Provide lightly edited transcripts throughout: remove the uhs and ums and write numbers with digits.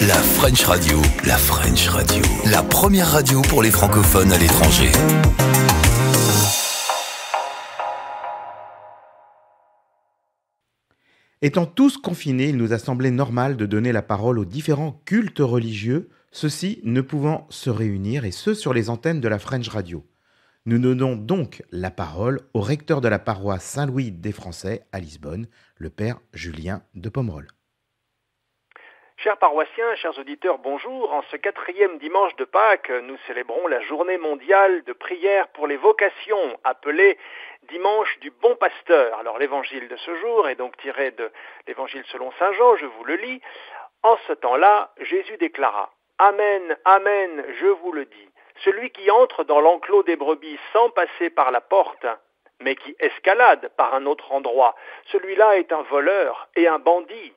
La French Radio, la French Radio, la première radio pour les francophones à l'étranger. Étant tous confinés, il nous a semblé normal de donner la parole aux différents cultes religieux, ceux-ci ne pouvant se réunir, et ce sur les antennes de la French Radio. Nous donnons donc la parole au recteur de la paroisse Saint-Louis des Français à Lisbonne, le père Julien de Pomerol. Chers paroissiens, chers auditeurs, bonjour. En ce 4e dimanche de Pâques, nous célébrons la journée mondiale de prière pour les vocations, appelée dimanche du bon pasteur. Alors l'évangile de ce jour est donc tiré de l'évangile selon saint Jean, je vous le lis. En ce temps-là, Jésus déclara « Amen, Amen, je vous le dis, celui qui entre dans l'enclos des brebis sans passer par la porte, mais qui escalade par un autre endroit, celui-là est un voleur et un bandit.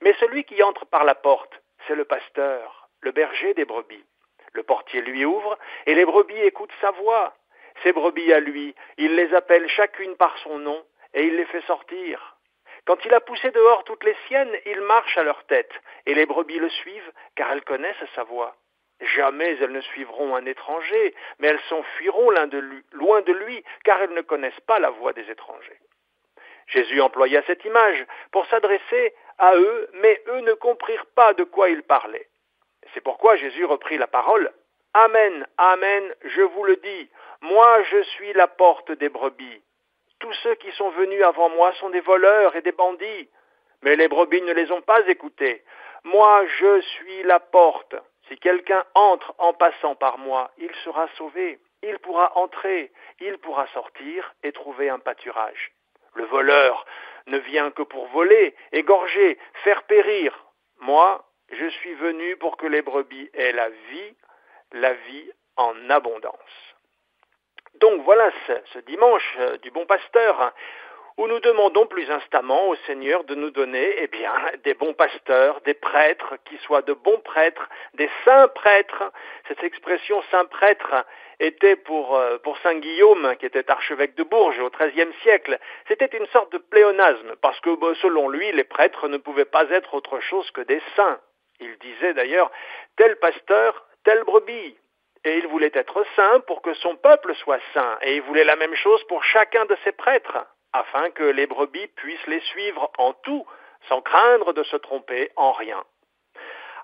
Mais celui qui entre par la porte, c'est le pasteur, le berger des brebis. Le portier lui ouvre et les brebis écoutent sa voix. Ces brebis à lui, il les appelle chacune par son nom et il les fait sortir. Quand il a poussé dehors toutes les siennes, il marche à leur tête et les brebis le suivent car elles connaissent sa voix. Jamais elles ne suivront un étranger, mais elles s'enfuiront loin de lui car elles ne connaissent pas la voix des étrangers. Jésus employa cette image pour s'adresser à eux, mais eux ne comprirent pas de quoi il parlait. C'est pourquoi Jésus reprit la parole. « Amen, Amen, je vous le dis, moi je suis la porte des brebis. Tous ceux qui sont venus avant moi sont des voleurs et des bandits, mais les brebis ne les ont pas écoutés. Moi je suis la porte. Si quelqu'un entre en passant par moi, il sera sauvé. Il pourra entrer, il pourra sortir et trouver un pâturage. Le voleur ne vient que pour voler, égorger, faire périr. Moi, je suis venu pour que les brebis aient la vie en abondance. » Donc voilà ce dimanche du bon pasteur, où nous demandons plus instamment au Seigneur de nous donner des bons pasteurs, des prêtres, qui soient de bons prêtres, des saints prêtres. Cette expression saint prêtre était pour saint Guillaume, qui était archevêque de Bourges au XIIIe siècle. C'était une sorte de pléonasme, parce que selon lui, les prêtres ne pouvaient pas être autre chose que des saints. Il disait d'ailleurs, tel pasteur, telle brebis. Et il voulait être saint pour que son peuple soit saint. Et il voulait la même chose pour chacun de ses prêtres, afin que les brebis puissent les suivre en tout, sans craindre de se tromper en rien.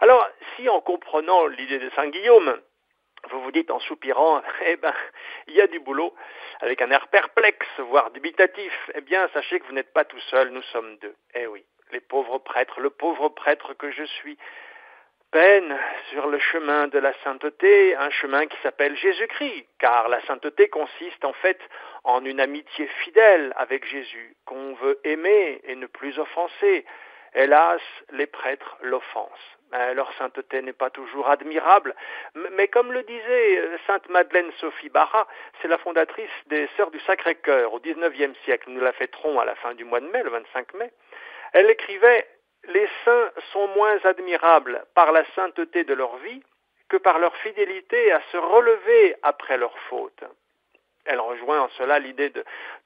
Alors, si en comprenant l'idée de saint Guillaume, vous vous dites en soupirant, il y a du boulot, avec un air perplexe, voire dubitatif, sachez que vous n'êtes pas tout seul, nous sommes deux. Eh oui, les pauvres prêtres, le pauvre prêtre que je suis, peine sur le chemin de la sainteté, un chemin qui s'appelle Jésus-Christ, car la sainteté consiste en fait en une amitié fidèle avec Jésus, qu'on veut aimer et ne plus offenser. Hélas, les prêtres l'offensent. Leur sainteté n'est pas toujours admirable, mais comme le disait sainte Madeleine Sophie Barra, c'est la fondatrice des Sœurs du Sacré-Cœur au XIXe siècle, nous la fêterons à la fin du mois de mai, le 25 mai, elle écrivait « Les saints sont moins admirables par la sainteté de leur vie que par leur fidélité à se relever après leurs fautes. » Elle rejoint en cela l'idée de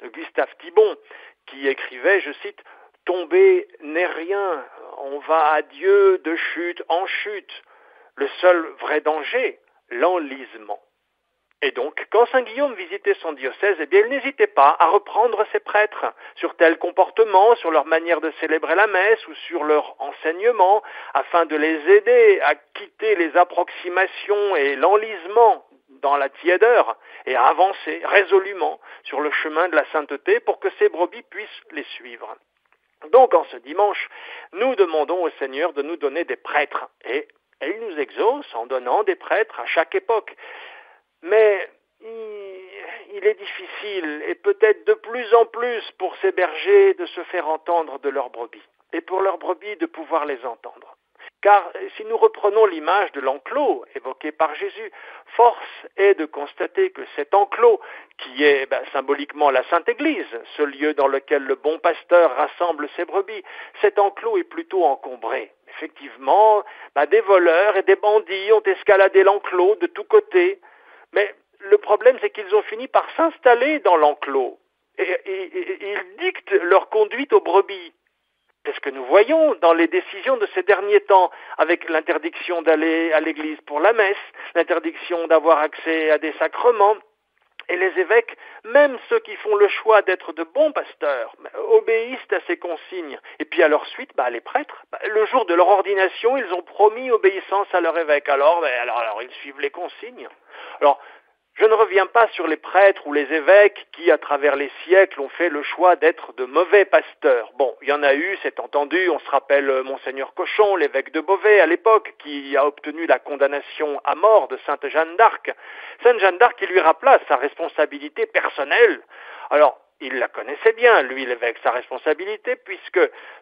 Gustave Thibon, qui écrivait, je cite, « Tomber n'est rien, on va à Dieu de chute en chute. Le seul vrai danger, l'enlisement. » Et donc, quand saint Guillaume visitait son diocèse, il n'hésitait pas à reprendre ses prêtres sur tel comportement, sur leur manière de célébrer la messe ou sur leur enseignement, afin de les aider à quitter les approximations et l'enlisement dans la tiédeur et à avancer résolument sur le chemin de la sainteté pour que ces brebis puissent les suivre. Donc, en ce dimanche, nous demandons au Seigneur de nous donner des prêtres et il nous exauce en donnant des prêtres à chaque époque. Mais il est difficile, et peut-être de plus en plus pour ces bergers, de se faire entendre de leurs brebis, et pour leurs brebis de pouvoir les entendre. Car si nous reprenons l'image de l'enclos évoquée par Jésus, force est de constater que cet enclos, qui est symboliquement la Sainte Église, ce lieu dans lequel le bon pasteur rassemble ses brebis, cet enclos est plutôt encombré. Effectivement, des voleurs et des bandits ont escaladé l'enclos de tous côtés, mais le problème, c'est qu'ils ont fini par s'installer dans l'enclos et ils dictent leur conduite aux brebis. C'est ce que nous voyons dans les décisions de ces derniers temps, avec l'interdiction d'aller à l'église pour la messe, l'interdiction d'avoir accès à des sacrements. Et les évêques, même ceux qui font le choix d'être de bons pasteurs, obéissent à ces consignes. Et puis à leur suite, les prêtres, le jour de leur ordination, ils ont promis obéissance à leur évêque. Alors ils suivent les consignes. Alors, je ne reviens pas sur les prêtres ou les évêques qui, à travers les siècles, ont fait le choix d'être de mauvais pasteurs. Bon, il y en a eu, c'est entendu, on se rappelle Monseigneur Cochon, l'évêque de Beauvais à l'époque, qui a obtenu la condamnation à mort de Sainte Jeanne d'Arc. Sainte Jeanne d'Arc qui lui rappela sa responsabilité personnelle. Alors, il la connaissait bien, lui, l'évêque, sa responsabilité, puisque,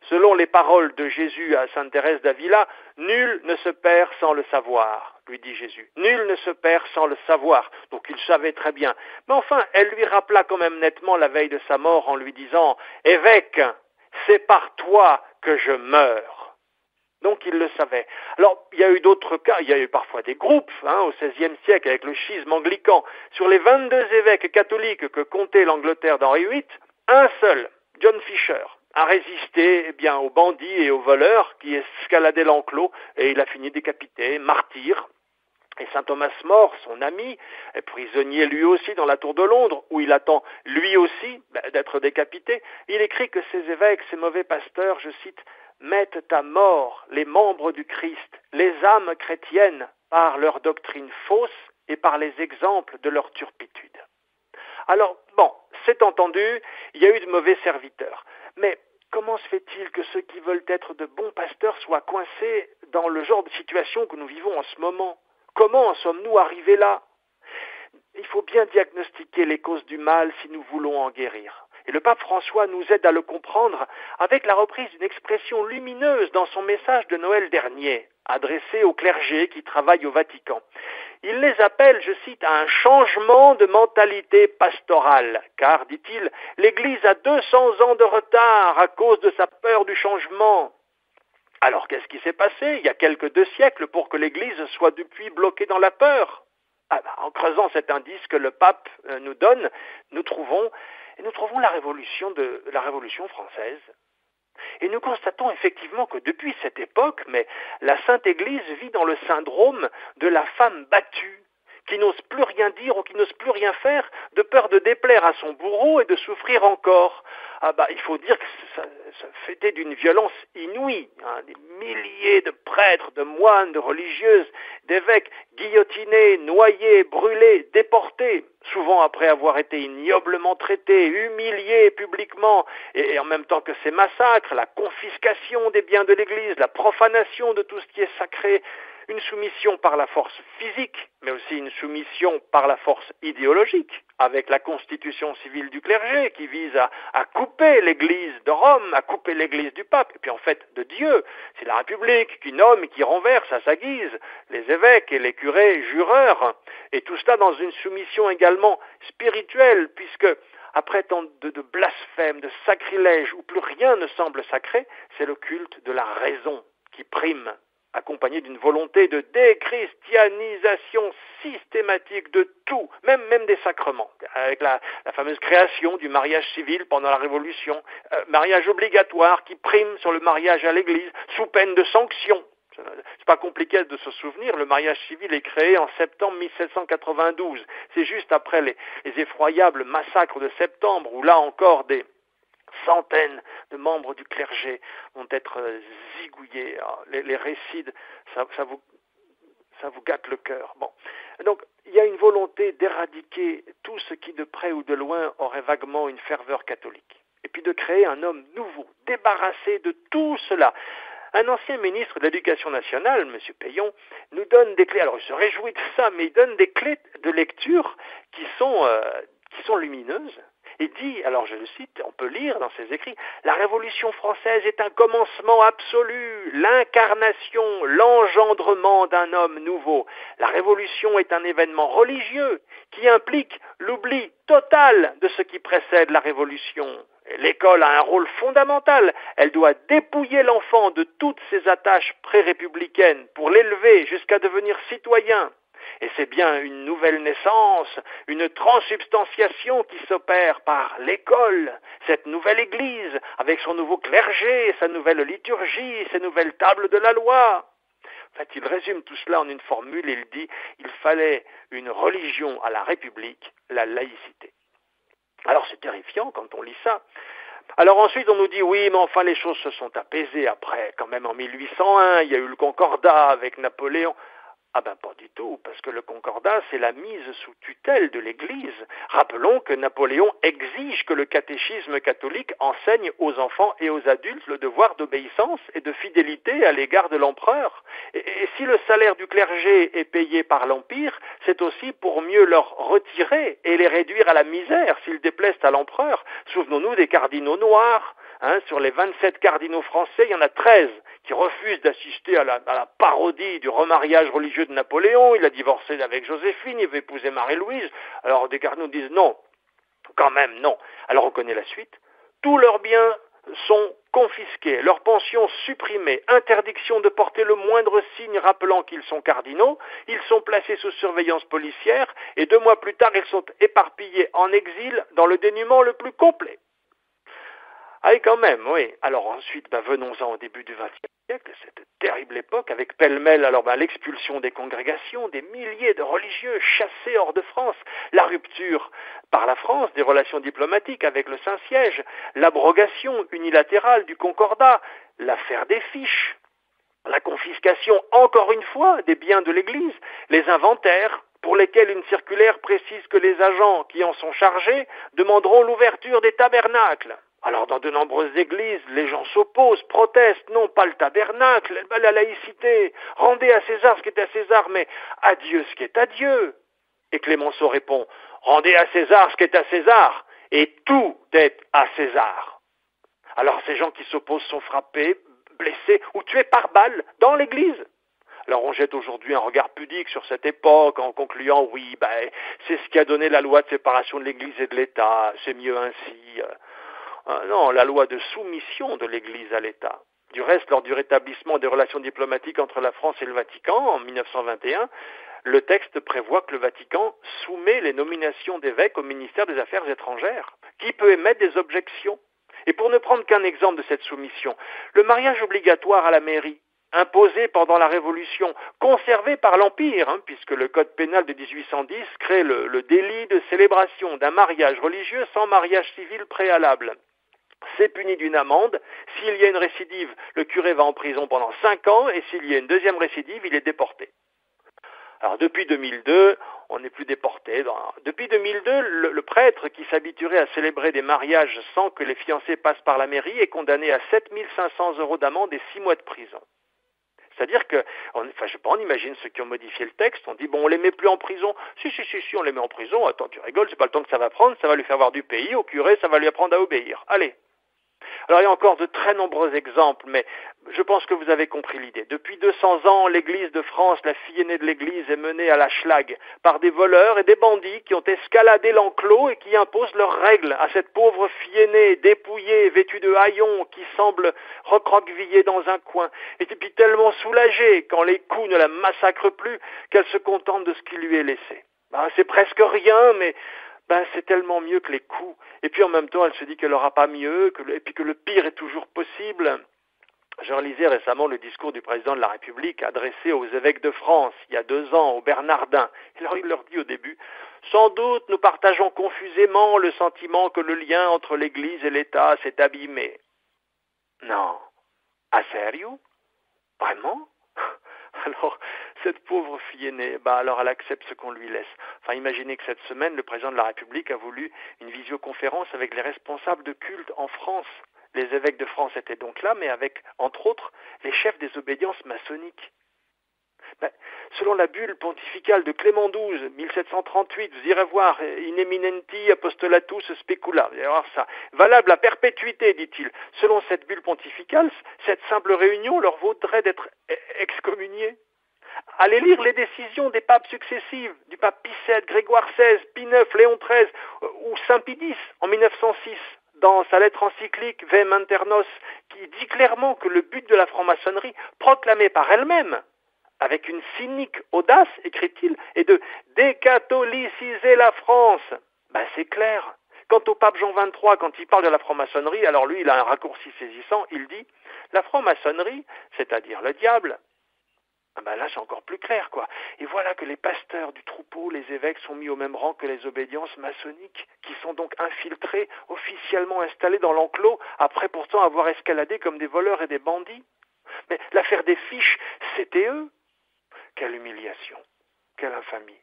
selon les paroles de Jésus à Sainte Thérèse d'Avila, « Nul ne se perd sans le savoir », lui dit Jésus. « Nul ne se perd sans le savoir ». Donc il savait très bien. Mais enfin, elle lui rappela quand même nettement la veille de sa mort en lui disant « Évêque, c'est par toi que je meurs ». Donc il le savait. Alors, il y a eu d'autres cas, il y a eu parfois des groupes, au XVIe siècle, avec le schisme anglican. Sur les 22 évêques catholiques que comptait l'Angleterre d'Henri VIII, un seul, John Fisher, a résisté aux bandits et aux voleurs qui escaladaient l'enclos, et il a fini décapité, martyr. Et saint Thomas More, son ami, est prisonnier lui aussi dans la tour de Londres, où il attend lui aussi d'être décapité. Il écrit que ces évêques, ces mauvais pasteurs, je cite, mettent à mort les membres du Christ, les âmes chrétiennes, par leur doctrine fausse et par les exemples de leur turpitude. Alors, c'est entendu, il y a eu de mauvais serviteurs. Mais comment se fait-il que ceux qui veulent être de bons pasteurs soient coincés dans le genre de situation que nous vivons en ce moment? Comment en sommes-nous arrivés là? Il faut bien diagnostiquer les causes du mal si nous voulons en guérir. Et le pape François nous aide à le comprendre avec la reprise d'une expression lumineuse dans son message de Noël dernier, adressé aux clergés qui travaillent au Vatican. Il les appelle, je cite, à un changement de mentalité pastorale, car, dit-il, l'Église a 200 ans de retard à cause de sa peur du changement. Alors qu'est-ce qui s'est passé il y a quelques 2 siècles pour que l'Église soit depuis bloquée dans la peur? En creusant cet indice que le pape nous donne, nous trouvons la Révolution française. Et nous constatons effectivement que depuis cette époque, la Sainte Église vit dans le syndrome de la femme battue, qui n'ose plus rien dire ou qui n'ose plus rien faire, de peur de déplaire à son bourreau et de souffrir encore. Il faut dire que ça fêtait d'une violence inouïe. Des milliers de prêtres, de moines, de religieuses, d'évêques guillotinés, noyés, brûlés, déportés, souvent après avoir été ignoblement traités, humiliés publiquement, et en même temps que ces massacres, la confiscation des biens de l'Église, la profanation de tout ce qui est sacré, une soumission par la force physique, mais aussi une soumission par la force idéologique, avec la constitution civile du clergé qui vise à couper l'Église de Rome, à couper l'Église du pape, et puis en fait de Dieu. C'est la République qui nomme et qui renverse à sa guise les évêques et les curés jureurs, et tout cela dans une soumission également spirituelle, puisque après tant de blasphèmes, de sacrilèges, où plus rien ne semble sacré, c'est le culte de la raison qui prime, accompagné d'une volonté de déchristianisation systématique de tout, même des sacrements, avec la fameuse création du mariage civil pendant la Révolution, mariage obligatoire qui prime sur le mariage à l'Église, sous peine de sanctions. C'est pas compliqué de se souvenir, le mariage civil est créé en septembre 1792. C'est juste après les effroyables massacres de septembre, où là encore des centaines de membres du clergé vont être zigouillés. Les récits, ça vous gâte le cœur. Donc, il y a une volonté d'éradiquer tout ce qui, de près ou de loin, aurait vaguement une ferveur catholique. Et puis de créer un homme nouveau, débarrassé de tout cela. Un ancien ministre de l'Éducation nationale, M. Payon, nous donne des clés. Alors, il se réjouit de ça, mais il donne des clés de lecture qui sont lumineuses. Et dit, alors je le cite, on peut lire dans ses écrits, « La Révolution française est un commencement absolu, l'incarnation, l'engendrement d'un homme nouveau. La Révolution est un événement religieux qui implique l'oubli total de ce qui précède la Révolution. L'école a un rôle fondamental. Elle doit dépouiller l'enfant de toutes ses attaches pré-républicaines pour l'élever jusqu'à devenir citoyen. Et c'est bien une nouvelle naissance, une transsubstantiation qui s'opère par l'école, cette nouvelle Église, avec son nouveau clergé, sa nouvelle liturgie, ses nouvelles tables de la loi. En fait, il résume tout cela en une formule, il dit il fallait une religion à la République, la laïcité. Alors c'est terrifiant quand on lit ça. Alors ensuite on nous dit oui, mais enfin les choses se sont apaisées après, quand même en 1801, il y a eu le Concordat avec Napoléon. Ah ben pas du tout, parce que le Concordat, c'est la mise sous tutelle de l'Église. Rappelons que Napoléon exige que le catéchisme catholique enseigne aux enfants et aux adultes le devoir d'obéissance et de fidélité à l'égard de l'empereur. Et si le salaire du clergé est payé par l'Empire, c'est aussi pour mieux leur retirer et les réduire à la misère s'ils déplaisent à l'empereur. Souvenons-nous des cardinaux noirs. Sur les 27 cardinaux français, il y en a 13 qui refusent d'assister à la parodie du remariage religieux de Napoléon. Il a divorcé avec Joséphine, il veut épouser Marie-Louise. Alors des cardinaux disent non, quand même non. Alors on connaît la suite. Tous leurs biens sont confisqués, leurs pensions supprimées, interdiction de porter le moindre signe rappelant qu'ils sont cardinaux, ils sont placés sous surveillance policière et 2 mois plus tard, ils sont éparpillés en exil dans le dénuement le plus complet. Ah oui, quand même, oui. Alors ensuite, venons-en au début du XXe siècle, cette terrible époque, avec pêle-mêle l'expulsion des congrégations, des milliers de religieux chassés hors de France, la rupture par la France des relations diplomatiques avec le Saint-Siège, l'abrogation unilatérale du Concordat, l'affaire des fiches, la confiscation, encore une fois, des biens de l'Église, les inventaires, pour lesquels une circulaire précise que les agents qui en sont chargés demanderont l'ouverture des tabernacles. Alors dans de nombreuses églises, les gens s'opposent, protestent, non pas le tabernacle, la laïcité, rendez à César ce qui est à César, mais à Dieu ce qui est à Dieu. Et Clémenceau répond, rendez à César ce qui est à César, et tout est à César. Alors ces gens qui s'opposent sont frappés, blessés ou tués par balle dans l'église. Alors on jette aujourd'hui un regard pudique sur cette époque en concluant, oui, c'est ce qui a donné la loi de séparation de l'Église et de l'État, c'est mieux ainsi. Non, la loi de soumission de l'Église à l'État. Du reste, lors du rétablissement des relations diplomatiques entre la France et le Vatican en 1921, le texte prévoit que le Vatican soumet les nominations d'évêques au ministère des Affaires étrangères. Qui peut émettre des objections? Et pour ne prendre qu'un exemple de cette soumission, le mariage obligatoire à la mairie, imposé pendant la Révolution, conservé par l'Empire, puisque le Code pénal de 1810 crée le délit de célébration d'un mariage religieux sans mariage civil préalable. C'est puni d'une amende. S'il y a une récidive, le curé va en prison pendant 5 ans, et s'il y a une deuxième récidive, il est déporté. Alors depuis 2002, on n'est plus déporté. Depuis 2002, le prêtre qui s'habituerait à célébrer des mariages sans que les fiancés passent par la mairie est condamné à 7 500 € d'amende et 6 mois de prison. C'est-à-dire que, je sais pas, on imagine ceux qui ont modifié le texte, on dit, bon, on les met plus en prison. Si, on les met en prison. Attends, tu rigoles, c'est pas le temps que ça va prendre, ça va lui faire voir du pays, au curé, ça va lui apprendre à obéir. Allez. Alors il y a encore de très nombreux exemples, mais je pense que vous avez compris l'idée. Depuis 200 ans, l'Église de France, la fille aînée de l'Église, est menée à la schlag par des voleurs et des bandits qui ont escaladé l'enclos et qui imposent leurs règles à cette pauvre fille aînée, dépouillée, vêtue de haillons, qui semble recroquevillée dans un coin, et puis tellement soulagée quand les coups ne la massacrent plus qu'elle se contente de ce qui lui est laissé. C'est presque rien, mais c'est tellement mieux que les coups. Et puis en même temps, elle se dit qu'elle n'aura pas mieux, et puis que le pire est toujours possible. Je relisais récemment le discours du président de la République adressé aux évêques de France, il y a 2 ans, aux Bernardins. Alors il leur dit au début, « Sans doute nous partageons confusément le sentiment que le lien entre l'Église et l'État s'est abîmé. » Non. À sérieux? Vraiment? Alors, cette pauvre fille aînée, alors elle accepte ce qu'on lui laisse. Imaginez que cette semaine, le président de la République a voulu une visioconférence avec les responsables de culte en France. Les évêques de France étaient donc là, mais avec, entre autres, les chefs des obédiences maçonniques. Selon la bulle pontificale de Clément XII, 1738, vous irez voir, in eminenti apostolatus specula, vous allez voir ça, valable à perpétuité, dit-il. Selon cette bulle pontificale, cette simple réunion leur vaudrait d'être excommuniés. Allez lire les décisions des papes successifs, du pape Pie VII, Grégoire XVI, Pie IX, Léon XIII ou Saint Pie X en 1906. Dans sa lettre encyclique Vem Internos, qui dit clairement que le but de la franc-maçonnerie, proclamée par elle-même, avec une cynique audace, écrit-il, et de décatholiciser la France. C'est clair. Quant au pape Jean XXIII, quand il parle de la franc-maçonnerie, alors lui, il a un raccourci saisissant, il dit « La franc-maçonnerie, c'est-à-dire le diable », là, c'est encore plus clair, quoi. Et voilà que les pasteurs du troupeau, les évêques, sont mis au même rang que les obédiences maçonniques, qui sont donc infiltrés, officiellement installés dans l'enclos, après pourtant avoir escaladé comme des voleurs et des bandits. Mais l'affaire des fiches, c'était eux. Quelle humiliation, quelle infamie.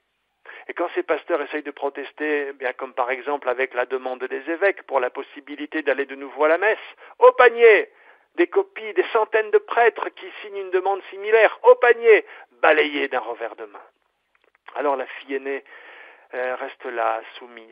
Et quand ces pasteurs essayent de protester, bien comme par exemple avec la demande des évêques pour la possibilité d'aller de nouveau à la messe, au panier, des copies, des centaines de prêtres qui signent une demande similaire, au panier, balayées d'un revers de main. Alors la fille aînée reste là, soumise.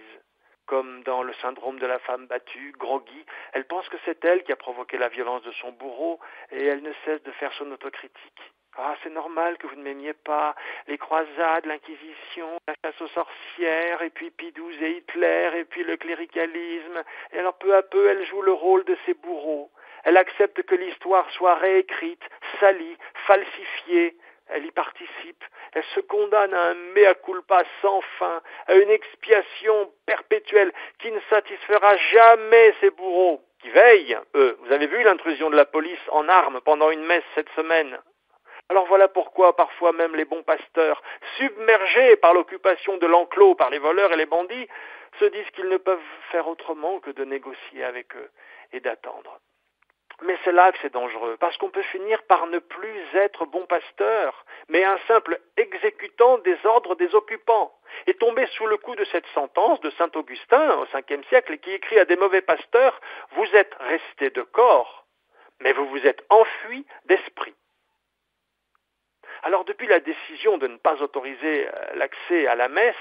Comme dans le syndrome de la femme battue, groggy, elle pense que c'est elle qui a provoqué la violence de son bourreau et elle ne cesse de faire son autocritique. Ah, c'est normal que vous ne m'aimiez pas. Les croisades, l'Inquisition, la chasse aux sorcières, et puis Pie XII et Hitler, et puis le cléricalisme. Et alors peu à peu, elle joue le rôle de ses bourreaux. Elle accepte que l'histoire soit réécrite, salie, falsifiée. Elle y participe. Elle se condamne à un mea culpa sans fin, à une expiation perpétuelle qui ne satisfera jamais ses bourreaux, qui veillent, eux. Vous avez vu l'intrusion de la police en armes pendant une messe cette semaine? Alors voilà pourquoi parfois même les bons pasteurs, submergés par l'occupation de l'enclos par les voleurs et les bandits, se disent qu'ils ne peuvent faire autrement que de négocier avec eux et d'attendre. Mais c'est là que c'est dangereux, parce qu'on peut finir par ne plus être bon pasteur, mais un simple exécutant des ordres des occupants, et tomber sous le coup de cette sentence de saint Augustin au 5e siècle, qui écrit à des mauvais pasteurs « Vous êtes restés de corps, mais vous vous êtes enfuis d'esprit ». Alors depuis la décision de ne pas autoriser l'accès à la messe,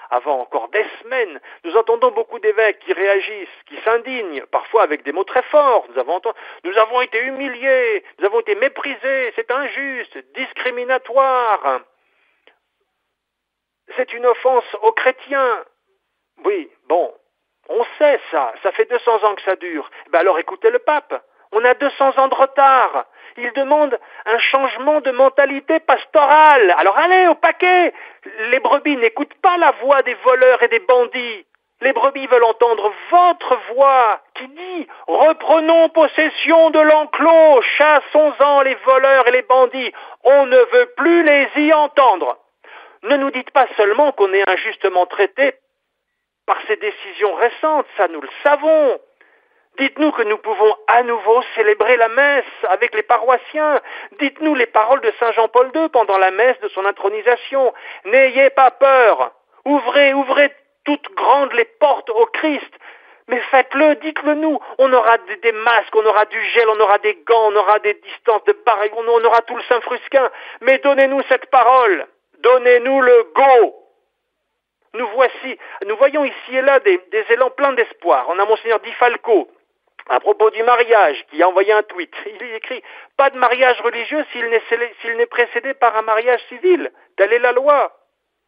avant encore des semaines, nous entendons beaucoup d'évêques qui réagissent, qui s'indignent, parfois avec des mots très forts. Nous avons été humiliés, nous avons été méprisés, c'est injuste, discriminatoire. C'est une offense aux chrétiens. Oui, bon, on sait ça fait 200 ans que ça dure. Alors écoutez le pape, on a 200 ans de retard. Il demande un changement de mentalité pastorale. Alors allez, au paquet! Les brebis n'écoutent pas la voix des voleurs et des bandits. Les brebis veulent entendre votre voix qui dit « Reprenons possession de l'enclos, chassons-en les voleurs et les bandits. On ne veut plus les y entendre. » Ne nous dites pas seulement qu'on est injustement traité par ces décisions récentes, ça nous le savons. Dites-nous que nous pouvons à nouveau célébrer la messe avec les paroissiens. Dites-nous les paroles de Saint Jean-Paul II pendant la messe de son intronisation. N'ayez pas peur. Ouvrez toutes grandes les portes au Christ. Mais faites-le, dites-le nous. On aura des masques, on aura du gel, on aura des gants, on aura des distances de barre, on aura tout le Saint-Frusquin. Mais donnez-nous cette parole. Donnez-nous le go. Nous voyons ici et là des élans pleins d'espoir. On a Monseigneur Di Falco, à propos du mariage, qui a envoyé un tweet. Il écrit « Pas de mariage religieux s'il n'est précédé par un mariage civil. Telle est la loi. »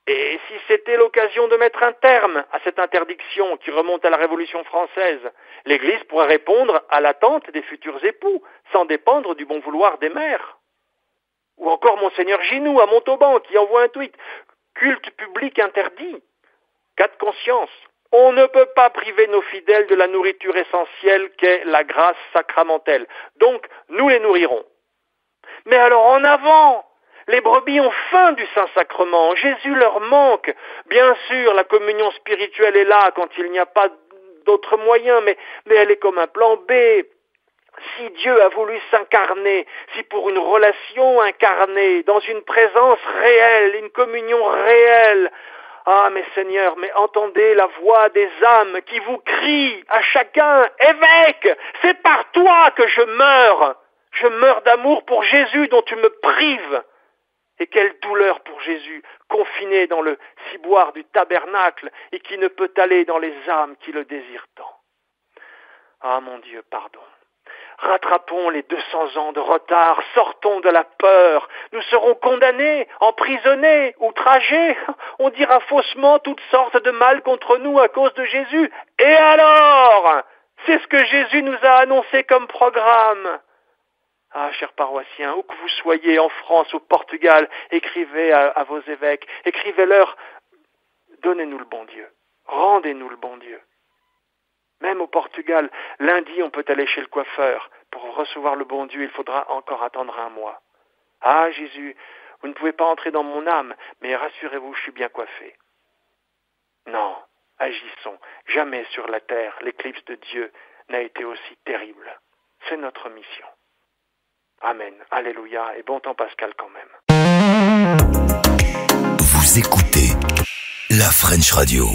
Et si c'était l'occasion de mettre un terme à cette interdiction qui remonte à la Révolution française, l'Église pourrait répondre à l'attente des futurs époux, sans dépendre du bon vouloir des mères. Ou encore Monseigneur Ginoux, à Montauban, qui envoie un tweet « Culte public interdit. Cas de conscience. On ne peut pas priver nos fidèles de la nourriture essentielle qu'est la grâce sacramentelle. Donc, nous les nourrirons. » Mais alors en avant! Les brebis ont faim du Saint-Sacrement. Jésus leur manque. Bien sûr, la communion spirituelle est là quand il n'y a pas d'autre moyen, mais elle est comme un plan B. Si Dieu a voulu s'incarner, si pour une relation incarnée, dans une présence réelle, une communion réelle, ah, mes seigneurs, mais entendez la voix des âmes qui vous crient à chacun, « Évêque, c'est par toi que je meurs. Je meurs d'amour pour Jésus dont tu me prives. » Et quelle douleur pour Jésus, confiné dans le ciboire du tabernacle et qui ne peut aller dans les âmes qui le désirent tant. Ah, mon Dieu, pardon. Rattrapons les 200 ans de retard, sortons de la peur. Nous serons condamnés, emprisonnés, outragés. On dira faussement toutes sortes de mal contre nous à cause de Jésus. Et alors? C'est ce que Jésus nous a annoncé comme programme. Ah, chers paroissiens, où que vous soyez, en France, au Portugal, écrivez à vos évêques, écrivez-leur, donnez-nous le bon Dieu, rendez-nous le bon Dieu. Même au Portugal, lundi, on peut aller chez le coiffeur. Pour recevoir le bon Dieu, il faudra encore attendre 1 mois. Ah, Jésus, vous ne pouvez pas entrer dans mon âme, mais rassurez-vous, je suis bien coiffé. Non, agissons. Jamais sur la terre, l'éclipse de Dieu n'a été aussi terrible. C'est notre mission. Amen, alléluia, et bon temps pascal quand même. Vous écoutez la French Radio.